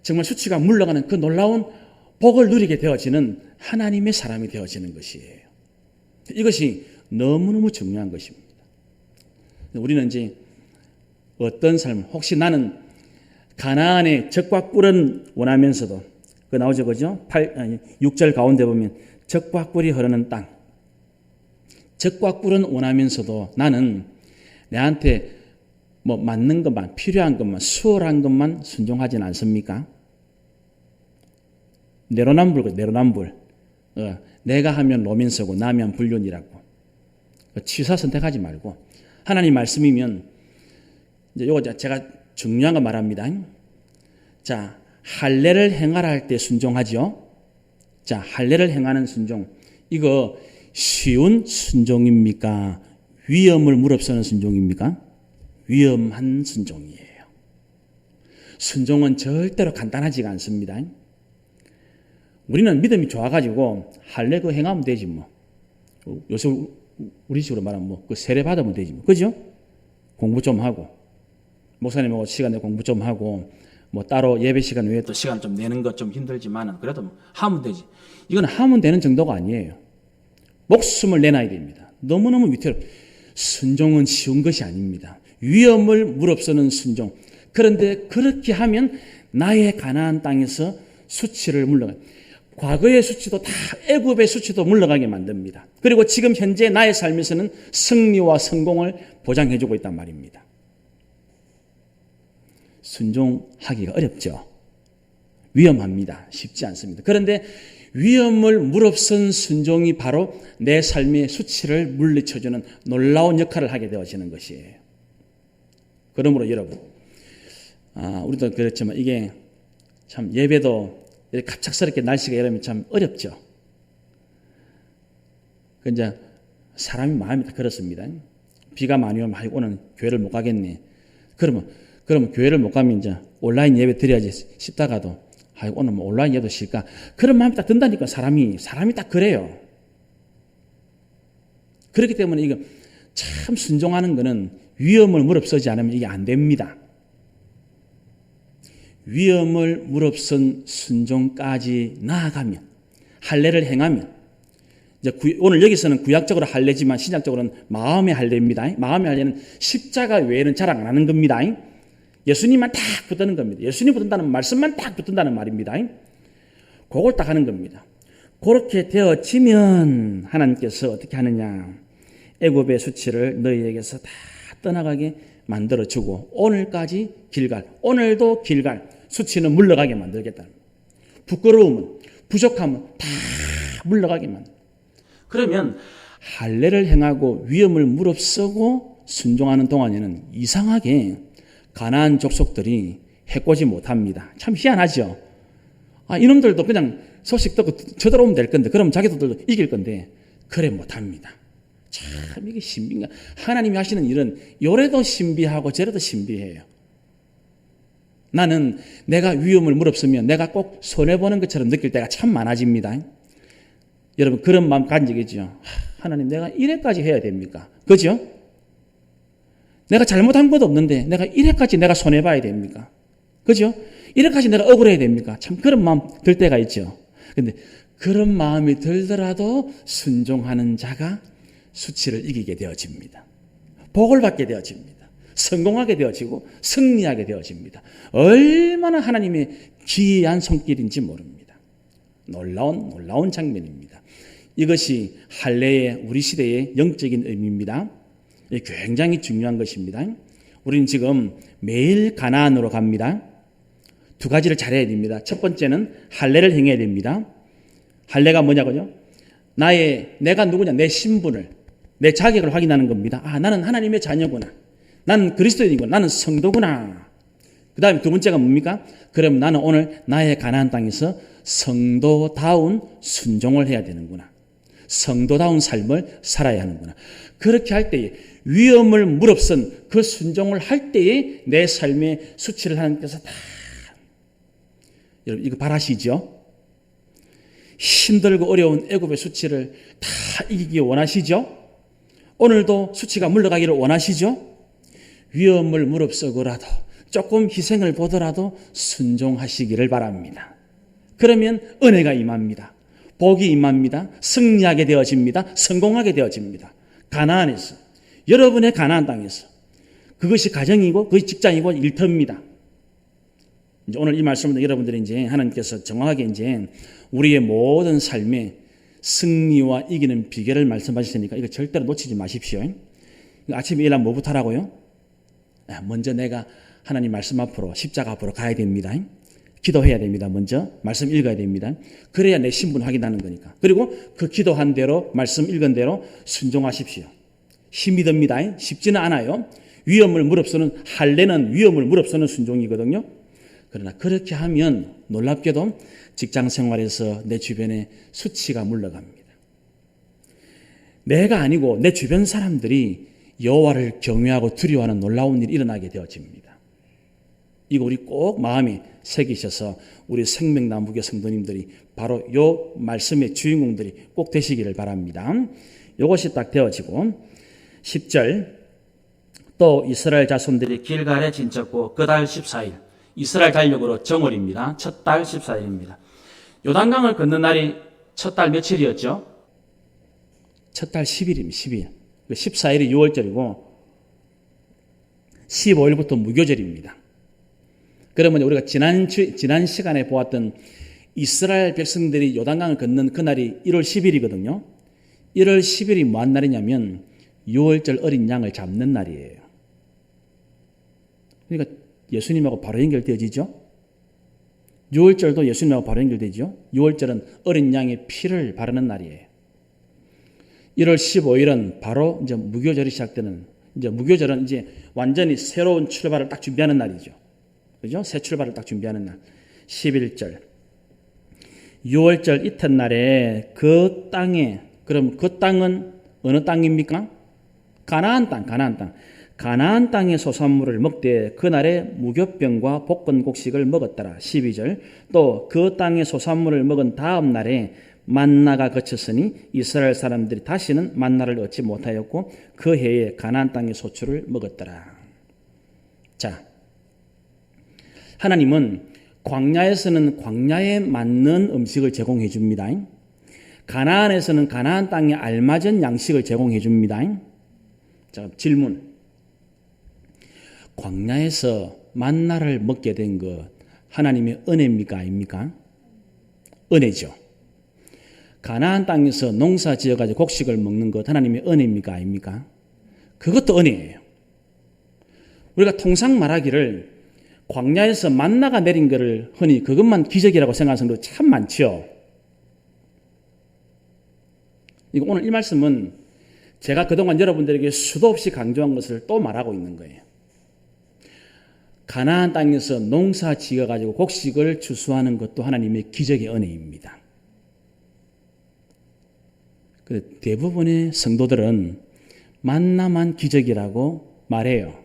정말 수치가 물러가는 그 놀라운 복을 누리게 되어지는 하나님의 사람이 되어지는 것이에요. 이것이 너무너무 중요한 것입니다. 우리는 이제 어떤 삶, 혹시 나는 가나안의 젖과 꿀은 원하면서도, 그 나오죠, 그죠? 6절 가운데 보면 젖과 꿀이 흐르는 땅, 젖과 꿀은 원하면서도 나는 내한테 뭐 맞는 것만, 필요한 것만, 수월한 것만 순종하지는 않습니까? 내로남불. 내가 하면 로맨스고 나면 불륜이라고. 취사 선택하지 말고 하나님 말씀이면, 이제 요거 제가 중요한 거 말합니다. 자, 할례를 행하라 할 때 순종하죠. 자, 할례를 행하는 순종, 이거 쉬운 순종입니까? 위험을 무릅쓰는 순종입니까? 위험한 순종이에요. 순종은 절대로 간단하지가 않습니다. 우리는 믿음이 좋아가지고 할례 그 행하면 되지 뭐. 요새 우리 식으로 말하면 뭐 그 세례 받으면 되지 뭐. 그죠? 공부 좀 하고, 목사님하고 시간 내 공부 좀 하고, 뭐 따로 예배 시간 외에 또 시간 좀 내는 것 좀 힘들지만은 그래도 뭐 하면 되지. 이건 하면 되는 정도가 아니에요. 목숨을 내놔야 됩니다. 너무너무 위태롭. 순종은 쉬운 것이 아닙니다. 위험을 무릅쓰는 순종. 그런데 그렇게 하면 나의 가나안 땅에서 수치를 물러가요. 과거의 수치도 다, 애굽의 수치도 물러가게 만듭니다. 그리고 지금 현재 나의 삶에서는 승리와 성공을 보장해주고 있단 말입니다. 순종하기가 어렵죠. 위험합니다. 쉽지 않습니다. 그런데 위험을 무릅쓴 순종이 바로 내 삶의 수치를 물리쳐주는 놀라운 역할을 하게 되어지는 것이에요. 그러므로 여러분, 우리도 그렇지만 이게 참 예배도 이렇게 갑작스럽게 날씨가 이러면 참 어렵죠. 그 이제 사람이 마음이 다 그렇습니다. 비가 많이 오면 오늘 교회를 못 가겠네. 그러면 교회를 못 가면 이제 온라인 예배 드려야지 싶다가도 아이고, 오늘 뭐 온라인 예도 쉴까? 그런 마음이 딱 든다니까, 사람이 딱 그래요. 그렇기 때문에 이거 참 순종하는 거는 위험을 무릅쓰지 않으면 이게 안 됩니다. 위험을 무릅쓴 순종까지 나아가면, 할례를 행하면, 이제 오늘 여기서는 구약적으로 할례지만 신약적으로는 마음의 할례입니다. 마음의 할례는 십자가 외에는 자랑 안 하는 겁니다. 예수님만 딱 붙드는 겁니다. 예수님 붙든다는 말씀만 딱 붙든다는 말입니다. 그걸 딱 하는 겁니다. 그렇게 되어지면 하나님께서 어떻게 하느냐? 애굽의 수치를 너희에게서 다 떠나가게 만들어주고 오늘까지 길갈, 오늘도 길갈, 수치는 물러가게 만들겠다. 부끄러움은, 부족함은 다 물러가게 만들. 그러면 할례를 행하고 위험을 무릅쓰고 순종하는 동안에는 이상하게 가나안 족속들이 해코지 못합니다. 참 희한하죠. 이놈들도 그냥 소식 듣고 쳐들어오면 될 건데, 그럼 자기들도 이길 건데, 그래 못합니다. 참 이게 신비인가. 하나님이 하시는 일은 요래도 신비하고 저래도 신비해요. 나는 내가 위험을 무릅쓰면 내가 꼭 손해보는 것처럼 느낄 때가 참 많아집니다. 여러분 그런 마음 가진 적 있죠. 하나님 내가 이래까지 해야 됩니까? 그죠? 내가 잘못한 것도 없는데 내가 이래까지 내가 손해봐야 됩니까? 그죠? 이래까지 내가 억울해야 됩니까? 참 그런 마음 들 때가 있죠. 근데 그런 마음이 들더라도 순종하는 자가 수치를 이기게 되어집니다. 복을 받게 되어집니다. 성공하게 되어지고 승리하게 되어집니다. 얼마나 하나님의 기이한 손길인지 모릅니다. 놀라운 장면입니다. 이것이 할례의 우리 시대의 영적인 의미입니다. 굉장히 중요한 것입니다. 우리는 지금 매일 가나안으로 갑니다. 두 가지를 잘해야 됩니다. 첫 번째는 할례를 행해야 됩니다. 할례가 뭐냐고요? 내가 누구냐, 내 신분을, 내 자격을 확인하는 겁니다. 나는 하나님의 자녀구나. 나는 그리스도인이구나. 나는 성도구나. 그 다음에 두 번째가 뭡니까? 그럼 나는 오늘 나의 가나안 땅에서 성도다운 순종을 해야 되는구나. 성도다운 삶을 살아야 하는구나. 그렇게 할 때에 위험을 무릅쓴 그 순종을 할 때에 내 삶의 수치를 하나님께서 다, 여러분 이거 바라시죠? 힘들고 어려운 애굽의 수치를 다 이기기 원하시죠? 오늘도 수치가 물러가기를 원하시죠? 위험을 무릅쓰고라도 조금 희생을 보더라도 순종하시기를 바랍니다. 그러면 은혜가 임합니다. 복이 임합니다. 승리하게 되어집니다. 성공하게 되어집니다. 가나안에서, 여러분의 가나안 땅에서. 그것이 가정이고 그것이 직장이고 일터입니다. 이제 오늘 이 말씀을 여러분들이 이제 하나님께서 정확하게 이제 우리의 모든 삶에 승리와 이기는 비결을 말씀하셨으니까 이거 절대로 놓치지 마십시오. 아침에 일하면 뭐부터 하라고요? 먼저 내가 하나님 말씀 앞으로 십자가 앞으로 가야 됩니다. 기도해야 됩니다. 먼저 말씀 읽어야 됩니다. 그래야 내 신분 확인하는 거니까. 그리고 그 기도한 대로 말씀 읽은 대로 순종하십시오. 힘이 듭니다. 쉽지는 않아요. 위험을 무릅쓰는 할례는 위험을 무릅쓰는 순종이거든요. 그러나 그렇게 하면 놀랍게도 직장 생활에서 내 주변에 수치가 물러갑니다. 내가 아니고 내 주변 사람들이 여호와를 경외하고 두려워하는 놀라운 일이 일어나게 되어집니다. 이거 우리 꼭 마음에 새기셔서 우리 생명나무교 성도님들이 바로 요 말씀의 주인공들이 꼭 되시기를 바랍니다. 이것이 딱 되어지고 10절 또 이스라엘 자손들이 길갈에 진쳤고 그 달 14일 이스라엘 달력으로 정월입니다. 첫 달 14일입니다. 요단강을 건넌 날이 첫 달 며칠이었죠? 첫 달 10일입니다. 10일. 14일이 6월절이고 15일부터 무교절입니다. 그러면 우리가 지난 시간에 보았던 이스라엘 백성들이 요단강을 건넌 그날이 1월 10일이거든요. 1월 10일이 뭐한 날이냐면 6월절 어린 양을 잡는 날이에요. 그러니까 예수님하고 바로 연결되어지죠. 6월절도 예수님하고 바로 연결되죠. 6월절은 어린 양의 피를 바르는 날이에요. 1월 15일은 바로 이제 무교절이 시작되는, 이제 무교절은 이제 완전히 새로운 출발을 딱 준비하는 날이죠. 그죠? 새 출발을 딱 준비하는 날. 11절. 6월절 이튿날에 그 땅에, 그럼 그 땅은 어느 땅입니까? 가나안 땅. 가나안 땅의 소산물을 먹되 그날에 무교병과 볶은 곡식을 먹었더라. 12절. 또 그 땅의 소산물을 먹은 다음 날에 만나가 그쳤으니 이스라엘 사람들이 다시는 만나를 얻지 못하였고 그 해에 가나안 땅의 소출을 먹었더라. 자, 하나님은 광야에서는 광야에 맞는 음식을 제공해 줍니다. 가나안에서는 가나안 땅에 알맞은 양식을 제공해 줍니다. 자, 질문. 광야에서 만나를 먹게 된 것 하나님의 은혜입니까? 아닙니까? 은혜죠. 가나안 땅에서 농사 지어가지고 곡식을 먹는 것 하나님의 은혜입니까? 아닙니까? 그것도 은혜예요. 우리가 통상 말하기를 광야에서 만나가 내린 것을 흔히 그것만 기적이라고 생각하는 사람도 참 많죠. 오늘 이 말씀은 제가 그동안 여러분들에게 수도 없이 강조한 것을 또 말하고 있는 거예요. 가나안 땅에서 농사 지어가지고 곡식을 추수하는 것도 하나님의 기적의 은혜입니다. 대부분의 성도들은 만나만 기적이라고 말해요.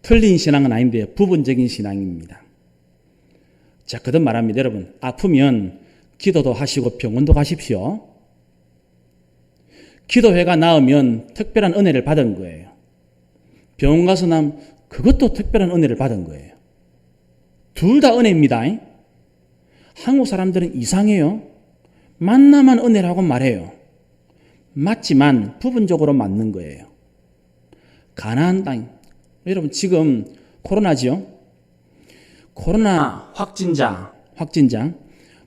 틀린 신앙은 아닌데 부분적인 신앙입니다. 자, 거듭 말합니다. 여러분, 아프면 기도도 하시고 병원도 가십시오. 기도회가 나으면 특별한 은혜를 받은 거예요. 병원 가서 나면 그것도 특별한 은혜를 받은 거예요. 둘 다 은혜입니다. 한국 사람들은 이상해요. 만나만 은혜라고 말해요. 맞지만 부분적으로 맞는 거예요. 가나안 땅. 여러분 지금 코로나죠? 코로나 확진자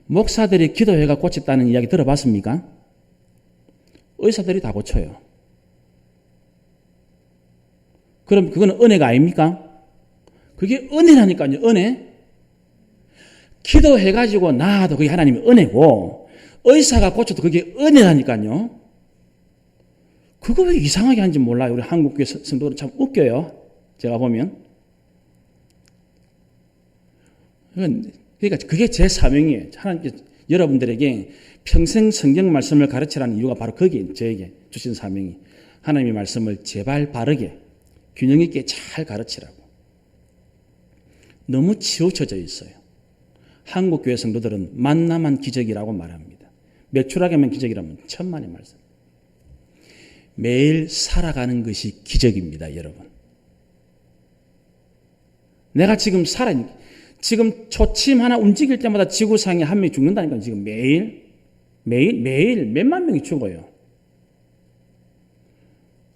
목사들이 기도회가 고쳤다는 이야기 들어봤습니까? 의사들이 다 고쳐요. 그럼 그거는 은혜가 아닙니까? 그게 은혜라니까요. 은혜. 기도해가지고 나아도 그게 하나님의 은혜고 의사가 고쳐도 그게 은혜라니까요. 그거 왜 이상하게 하는지 몰라요. 우리 한국교회 성도들은 참 웃겨요. 제가 보면. 그러니까 그게 제 사명이에요. 하나님께서 여러분들에게 평생 성경 말씀을 가르치라는 이유가 바로 거기에 저에게 주신 사명이 하나님의 말씀을 제발 바르게 균형 있게 잘 가르치라고. 너무 치우쳐져 있어요. 한국 교회 성도들은 만나만 기적이라고 말합니다. 매출하게만 기적이라면 천만의 말씀. 매일 살아가는 것이 기적입니다, 여러분. 내가 지금 지금 초침 하나 움직일 때마다 지구상에 한 명이 죽는다니까. 지금 매일 몇만 명이 죽어요.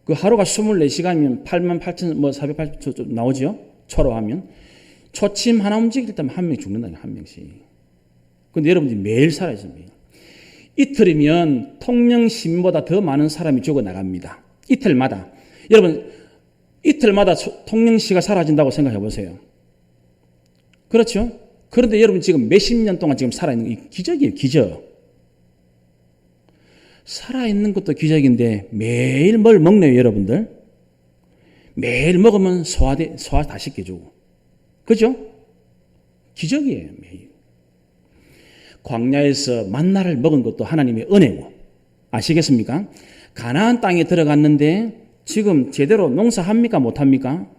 그 하루가 24시간이면 88,480초 나오죠? 초로 하면. 초침 하나 움직일 때만 한 명이 죽는다니까, 한 명씩. 근데 여러분들이 매일 살아있어요, 매일. 이틀이면 통영 시민보다 더 많은 사람이 죽어나갑니다. 이틀마다. 여러분, 이틀마다 통영시가 사라진다고 생각해 보세요. 그렇죠? 그런데 여러분 지금 몇십 년 동안 지금 살아있는 이 기적이에요, 기적. 살아있는 것도 기적인데 매일 뭘 먹네요, 여러분들. 매일 먹으면 소화 다 시켜주고. 그죠? 기적이에요, 매일. 광야에서 만나를 먹은 것도 하나님의 은혜고. 아시겠습니까? 가나안 땅에 들어갔는데 지금 제대로 농사합니까? 못합니까?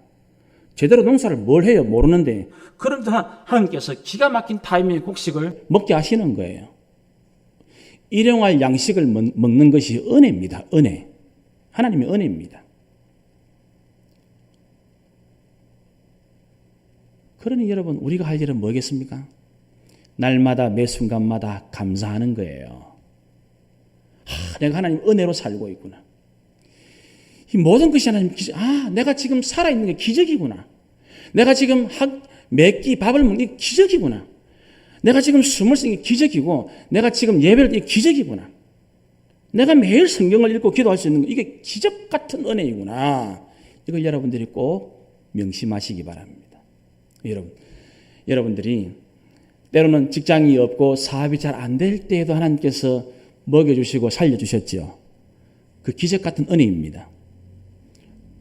제대로 농사를 뭘 해요? 모르는데. 그런데 하나님께서 기가 막힌 타이밍에 곡식을 먹게 하시는 거예요. 일용할 양식을 먹는 것이 은혜입니다. 은혜. 하나님의 은혜입니다. 그러니 여러분, 우리가 할 일은 뭐겠습니까? 날마다 매 순간마다 감사하는 거예요. 내가 하나님 은혜로 살고 있구나. 이 모든 것이 하나님 기적. 내가 지금 살아있는 게 기적이구나. 내가 지금 몇 끼 밥을 먹는 게 기적이구나. 내가 지금 숨을 쉬는 게 기적이고, 내가 지금 예배를 드리는 게 기적이구나. 내가 매일 성경을 읽고 기도할 수 있는 거, 이게 기적 같은 은혜이구나. 이걸 여러분들이 꼭 명심하시기 바랍니다. 여러분들이 때로는 직장이 없고 사업이 잘 안 될 때에도 하나님께서 먹여주시고 살려주셨죠. 그 기적 같은 은혜입니다.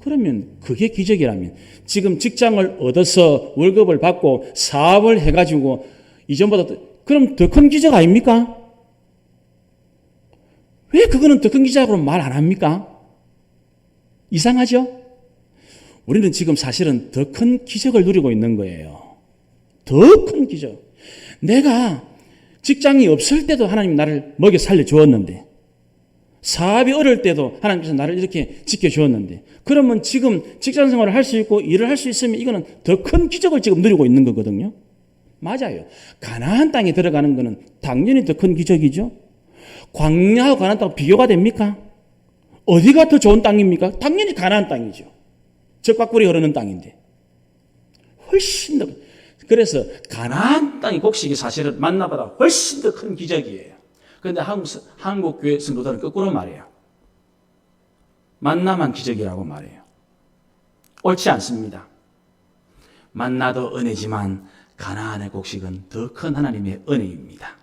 그러면 그게 기적이라면 지금 직장을 얻어서 월급을 받고 사업을 해가지고 이전보다 그럼 더 큰 기적 아닙니까? 왜 그거는 더 큰 기적으로 말 안 합니까? 이상하죠? 우리는 지금 사실은 더 큰 기적을 누리고 있는 거예요. 더 큰 기적. 내가 직장이 없을 때도 하나님 나를 먹여 살려주었는데, 사업이 어려울 때도 하나님께서 나를 이렇게 지켜주었는데, 그러면 지금 직장 생활을 할 수 있고 일을 할 수 있으면 이거는 더 큰 기적을 지금 누리고 있는 거거든요. 맞아요. 가나안 땅에 들어가는 거는 당연히 더 큰 기적이죠. 광야하고 가나안 땅 비교가 됩니까? 어디가 더 좋은 땅입니까? 당연히 가나안 땅이죠. 적과꿀이 흐르는 땅인데. 훨씬 더. 그래서 가나안 땅의 곡식이 사실은 만나보다 훨씬 더 큰 기적이에요. 그런데 한국 교회 성도들은 거꾸로 말해요. 만나만 기적이라고 말해요. 옳지 않습니다. 만나도 은혜지만 가나안의 곡식은 더 큰 하나님의 은혜입니다.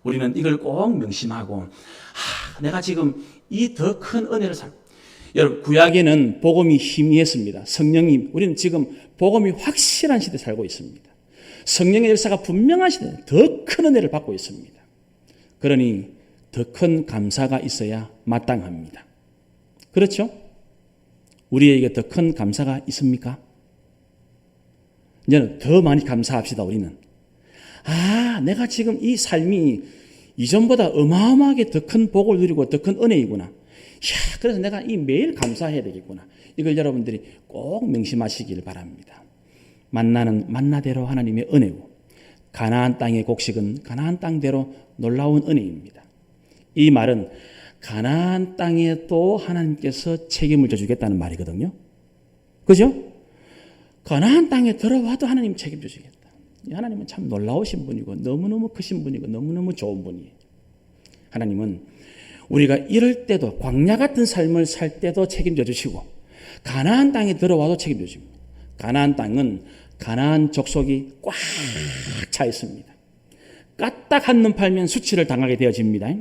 우리는 이걸 꼭 명심하고, 내가 지금 이 더 큰 은혜를 여러분, 구약에는 복음이 희미했습니다. 성령님, 우리는 지금 복음이 확실한 시대에 살고 있습니다. 성령의 역사가 분명한 시대에 더 큰 은혜를 받고 있습니다. 그러니 더 큰 감사가 있어야 마땅합니다. 그렇죠? 우리에게 더 큰 감사가 있습니까? 이제는 더 많이 감사합시다. 우리는 내가 지금 이 삶이 이전보다 어마어마하게 더 큰 복을 누리고 더 큰 은혜이구나. 그래서 내가 이 매일 감사해야 되겠구나. 이걸 여러분들이 꼭 명심하시길 바랍니다. 만나는 만나대로 하나님의 은혜고, 가나안 땅의 곡식은 가나안 땅대로 놀라운 은혜입니다. 이 말은 가나안 땅에 또 하나님께서 책임을 져주겠다는 말이거든요. 그죠? 가나안 땅에 들어와도 하나님 책임져 주겠다. 하나님은 참 놀라우신 분이고 너무너무 크신 분이고 너무너무 좋은 분이에요. 하나님은 우리가 이럴 때도, 광야 같은 삶을 살 때도 책임져 주시고, 가나안 땅에 들어와도 책임져 주십니다. 가나안 땅은 가나안 족속이 꽉 차 있습니다. 까딱 한눈 팔면 수치를 당하게 되어집니다.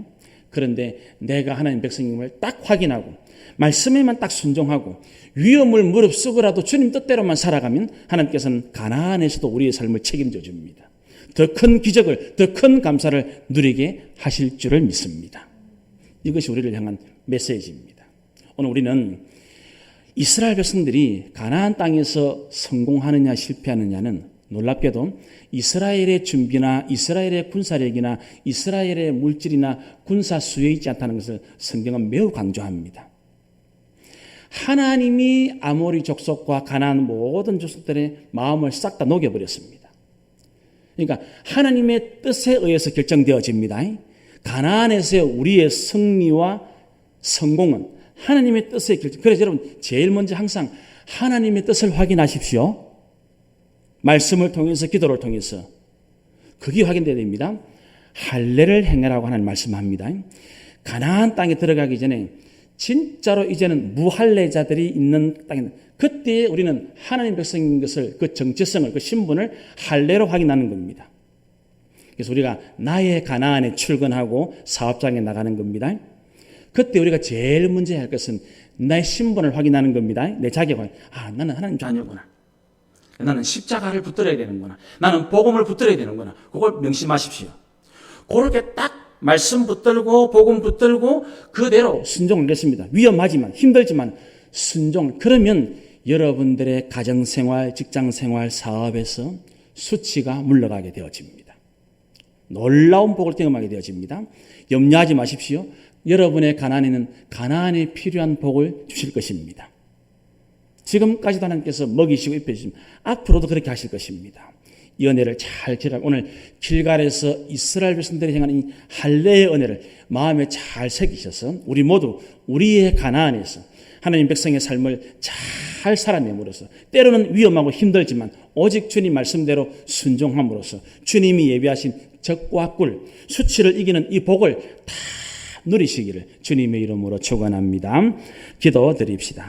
그런데 내가 하나님 백성임을 딱 확인하고 말씀에만 딱 순종하고 위험을 무릅쓰고라도 주님 뜻대로만 살아가면 하나님께서는 가나안에서도 우리의 삶을 책임져 줍니다. 더 큰 기적을, 더 큰 감사를 누리게 하실 줄을 믿습니다. 이것이 우리를 향한 메시지입니다. 오늘 우리는 이스라엘 백성들이 가나안 땅에서 성공하느냐 실패하느냐는 놀랍게도 이스라엘의 준비나 이스라엘의 군사력이나 이스라엘의 물질이나 군사 수요에 있지 않다는 것을 성경은 매우 강조합니다. 하나님이 아모리 족속과 가나안 모든 족속들의 마음을 싹 다 녹여버렸습니다. 그러니까 하나님의 뜻에 의해서 결정되어집니다. 가나안에서의 우리의 승리와 성공은 하나님의 뜻에 결정. 그래서 여러분 제일 먼저 항상 하나님의 뜻을 확인하십시오. 말씀을 통해서, 기도를 통해서. 그게 확인되어야 됩니다. 할례를 행하라고 하나님 말씀합니다. 가나안 땅에 들어가기 전에 진짜로 이제는 무할례자들이 있는 땅에, 그때 우리는 하나님 백성인 것을, 그 정체성을, 그 신분을 할례로 확인하는 겁니다. 그래서 우리가 나의 가나안에 출근하고 사업장에 나가는 겁니다. 그때 우리가 제일 먼저 할 것은 나의 신분을 확인하는 겁니다. 내 자격을. 나는 하나님 자녀구나. 나는 십자가를 붙들어야 되는구나. 나는 복음을 붙들어야 되는구나. 그걸 명심하십시오. 그렇게 딱 말씀 붙들고 복음 붙들고 그대로 순종을 하겠습니다. 위험하지만, 힘들지만 순종. 그러면 여러분들의 가정생활, 직장생활, 사업에서 수치가 물러가게 되어집니다. 놀라운 복을 경험하게 되어집니다. 염려하지 마십시오. 여러분의 가나안에는 가나안에 필요한 복을 주실 것입니다. 지금까지도 하나님께서 먹이시고 입혀주시면 앞으로도 그렇게 하실 것입니다. 이 은혜를 잘 기억하고 오늘 길갈에서 이스라엘 백성들이 행하는 이 할례의 은혜를 마음에 잘 새기셔서 우리 모두 우리의 가나안에서 하나님 백성의 삶을 잘 살아내므로써 때로는 위험하고 힘들지만 오직 주님 말씀대로 순종함으로써 주님이 예비하신 적과 꿀, 수치를 이기는 이 복을 다 누리시기를 주님의 이름으로 축원합니다. 기도드립시다.